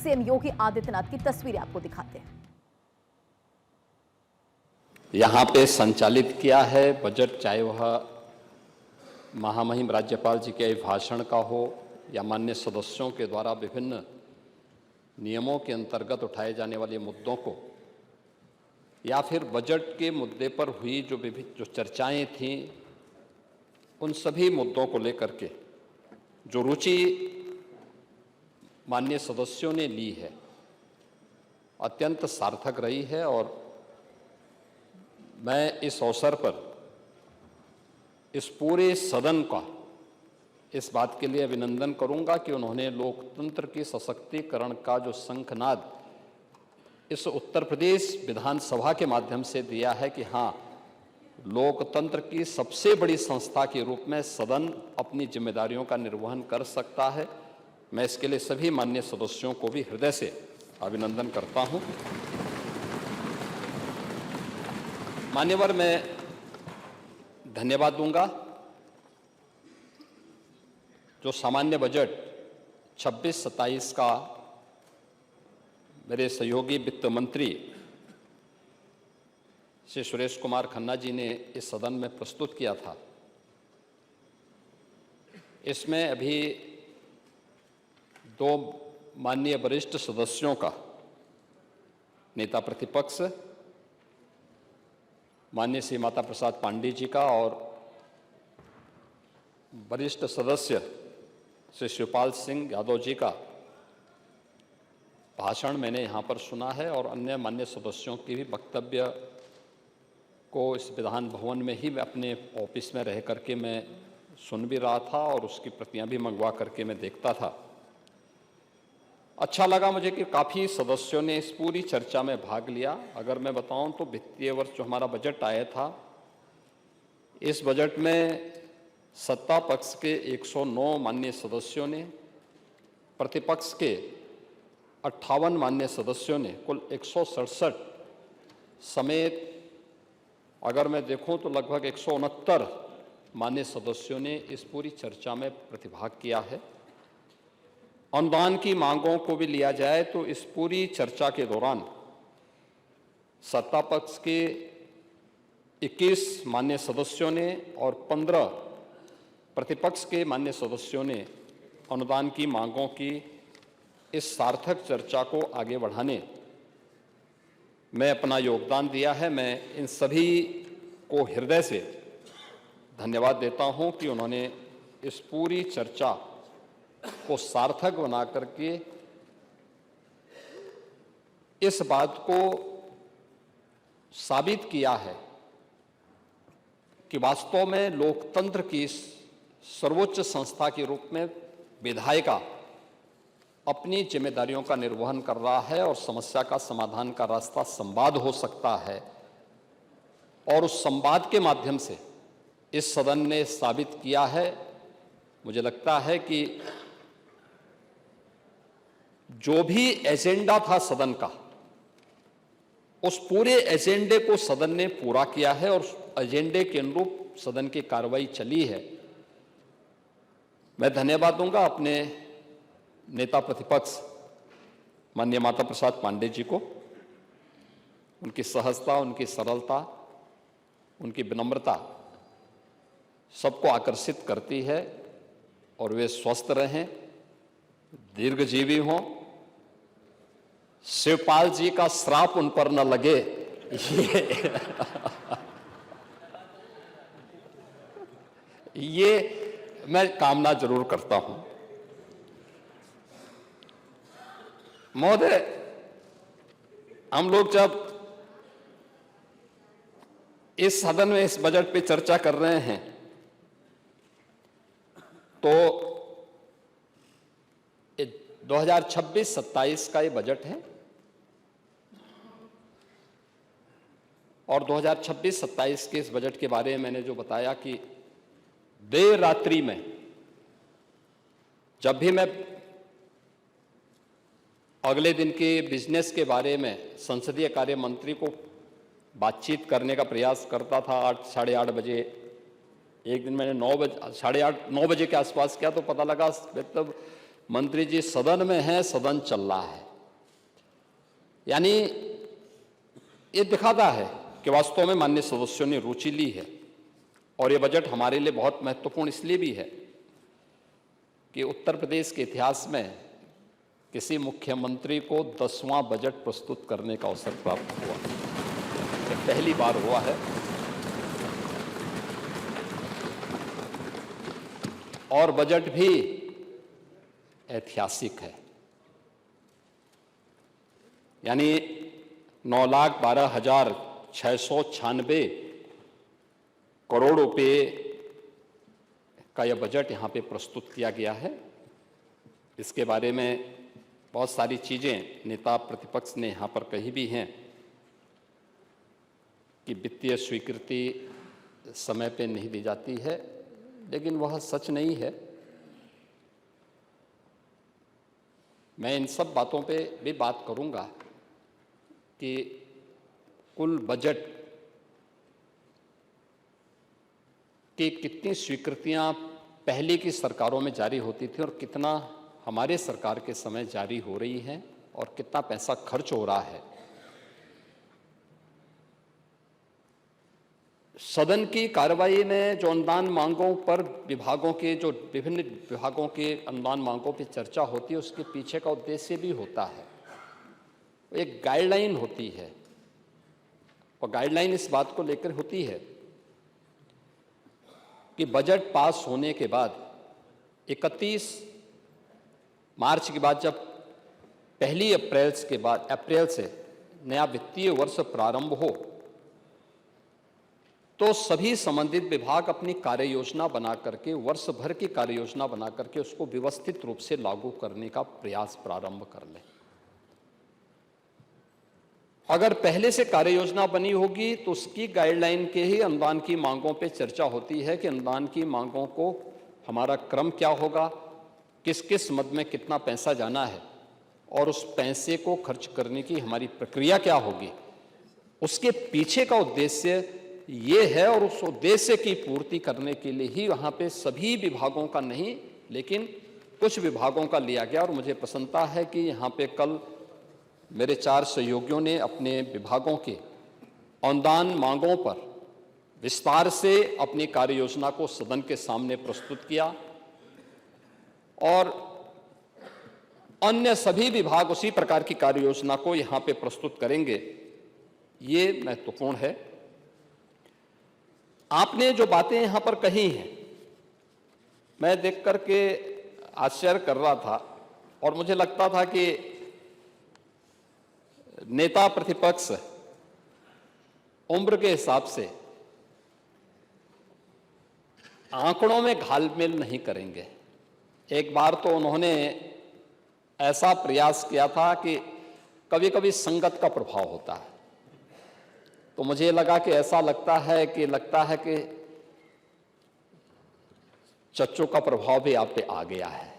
CM Yogi Adityanath की तस्वीरें आपको दिखाते हैं। यहाँ पे संचालित किया है बजट, चाहे वह महामहिम राज्यपाल जी के अभिभाषण का हो या माननीय सदस्यों के द्वारा विभिन्न नियमों के अंतर्गत उठाए जाने वाले मुद्दों को, या फिर बजट के मुद्दे पर हुई जो चर्चाएं थीं, उन सभी मुद्दों को लेकर के जो रुचि माननीय सदस्यों ने ली है, अत्यंत सार्थक रही है। और मैं इस अवसर पर इस पूरे सदन का इस बात के लिए अभिनंदन करूंगा कि उन्होंने लोकतंत्र के सशक्तिकरण का जो शंखनाद इस उत्तर प्रदेश विधानसभा के माध्यम से दिया है कि हाँ, लोकतंत्र की सबसे बड़ी संस्था के रूप में सदन अपनी जिम्मेदारियों का निर्वहन कर सकता है। मैं इसके लिए सभी माननीय सदस्यों को भी हृदय से अभिनंदन करता हूं। मान्यवर, मैं धन्यवाद दूंगा जो सामान्य बजट 26-27 का मेरे सहयोगी वित्त मंत्री श्री सुरेश कुमार खन्ना जी ने इस सदन में प्रस्तुत किया था। इसमें अभी दो माननीय वरिष्ठ सदस्यों का, नेता प्रतिपक्ष माननीय श्री माता प्रसाद पांडे जी का और वरिष्ठ सदस्य श्री शिवपाल सिंह यादव जी का भाषण मैंने यहाँ पर सुना है, और अन्य मान्य सदस्यों के भी वक्तव्य को इस विधान भवन में ही अपने ऑफिस में रह करके मैं सुन भी रहा था और उसकी प्रतियां भी मंगवा करके मैं देखता था। अच्छा लगा मुझे कि काफ़ी सदस्यों ने इस पूरी चर्चा में भाग लिया। अगर मैं बताऊं तो वित्तीय वर्ष जो हमारा बजट आया था, इस बजट में सत्ता पक्ष के 109 माननीय सदस्यों ने, प्रतिपक्ष के 58 माननीय सदस्यों ने, कुल 167 समेत अगर मैं देखूं तो लगभग 169 माननीय सदस्यों ने इस पूरी चर्चा में प्रतिभाग किया है। अनुदान की मांगों को भी लिया जाए तो इस पूरी चर्चा के दौरान सत्ता पक्ष के 21 माननीय सदस्यों ने और 15 प्रतिपक्ष के माननीय सदस्यों ने अनुदान की मांगों की इस सार्थक चर्चा को आगे बढ़ाने में अपना योगदान दिया है। मैं इन सभी को हृदय से धन्यवाद देता हूं कि उन्होंने इस पूरी चर्चा को सार्थक बना करके इस बात को साबित किया है कि वास्तव में लोकतंत्र की सर्वोच्च संस्था के रूप में विधायिका अपनी जिम्मेदारियों का निर्वहन कर रहा है और समस्या का समाधान का रास्ता संवाद हो सकता है। और उस संवाद के माध्यम से इस सदन ने साबित किया है, मुझे लगता है कि जो भी एजेंडा था सदन का, उस पूरे एजेंडे को सदन ने पूरा किया है और उस एजेंडे के अनुरूप सदन की कार्रवाई चली है। मैं धन्यवाद दूंगा अपने नेता प्रतिपक्ष माननीय माता प्रसाद पांडे जी को। उनकी सहजता, उनकी सरलता, उनकी विनम्रता सबको आकर्षित करती है और वे स्वस्थ रहें, दीर्घजीवी हों, शिवपाल जी का श्राप उन पर न लगे, ये मैं कामना जरूर करता हूं। महोदय, हम लोग जब इस सदन में इस बजट पे चर्चा कर रहे हैं तो 2026-27 का ये बजट है और 2026-27 के इस बजट के बारे में मैंने जो बताया कि देर रात्रि में जब भी मैं अगले दिन के बिजनेस के बारे में संसदीय कार्य मंत्री को बातचीत करने का प्रयास करता था 8 साढ़े 8 बजे, एक दिन मैंने 9 बजे साढ़े 8 9 बजे के आसपास किया तो पता लगा मतलब मंत्री जी सदन में हैं, सदन चल रहा है। यानी ये दिखाता है कि वास्तव में माननीय सदस्यों ने रुचि ली है। और ये बजट हमारे लिए बहुत महत्वपूर्ण इसलिए भी है कि उत्तर प्रदेश के इतिहास में किसी मुख्यमंत्री को 10वां बजट प्रस्तुत करने का अवसर प्राप्त हुआ। ये पहली बार हुआ है और बजट भी ऐतिहासिक है। यानी 9,12,696 करोड़ रुपए का यह बजट यहाँ पे प्रस्तुत किया गया है। इसके बारे में बहुत सारी चीज़ें नेता प्रतिपक्ष ने यहाँ पर कही भी हैं कि वित्तीय स्वीकृति समय पे नहीं दी जाती है, लेकिन वह सच नहीं है। मैं इन सब बातों पे भी बात करूँगा कि कुल बजट की कितनी स्वीकृतियां पहले की सरकारों में जारी होती थी और कितना हमारे सरकार के समय जारी हो रही हैं और कितना पैसा खर्च हो रहा है। सदन की कार्रवाई में जो अनुदान मांगों पर विभागों के जो विभिन्न विभागों के अनुदान मांगों पर चर्चा होती है, उसके पीछे का उद्देश्य भी होता है। एक गाइडलाइन होती है और गाइडलाइन इस बात को लेकर होती है कि बजट पास होने के बाद 31 मार्च के बाद जब पहली अप्रैल से नया वित्तीय वर्ष प्रारंभ हो तो सभी संबंधित विभाग अपनी कार्य योजना बना करके, वर्ष भर की कार्य योजना बना करके उसको व्यवस्थित रूप से लागू करने का प्रयास प्रारंभ कर लें। अगर पहले से कार्य योजना बनी होगी तो उसकी गाइडलाइन के ही अनुदान की मांगों पे चर्चा होती है कि अनुदान की मांगों को हमारा क्रम क्या होगा, किस किस मद में कितना पैसा जाना है और उस पैसे को खर्च करने की हमारी प्रक्रिया क्या होगी। उसके पीछे का उद्देश्य ये है और उस उद्देश्य की पूर्ति करने के लिए ही वहाँ पे सभी विभागों का नहीं, लेकिन कुछ विभागों का लिया गया। और मुझे प्रसन्नता है कि यहाँ पे कल मेरे 4 सहयोगियों ने अपने विभागों के अनुदान मांगों पर विस्तार से अपनी कार्य योजना को सदन के सामने प्रस्तुत किया और अन्य सभी विभाग उसी प्रकार की कार्य योजना को यहाँ पे प्रस्तुत करेंगे। ये महत्वपूर्ण है। आपने जो बातें यहाँ पर कही हैं, मैं देख करके आश्चर्य कर रहा था और मुझे लगता था कि नेता प्रतिपक्ष उम्र के हिसाब से आंकड़ों में घालमेल नहीं करेंगे। एक बार तो उन्होंने ऐसा प्रयास किया था कि कभी कभी संगत का प्रभाव होता है, तो मुझे लगा कि ऐसा लगता है कि चच्चों का प्रभाव भी आप पे आ गया है।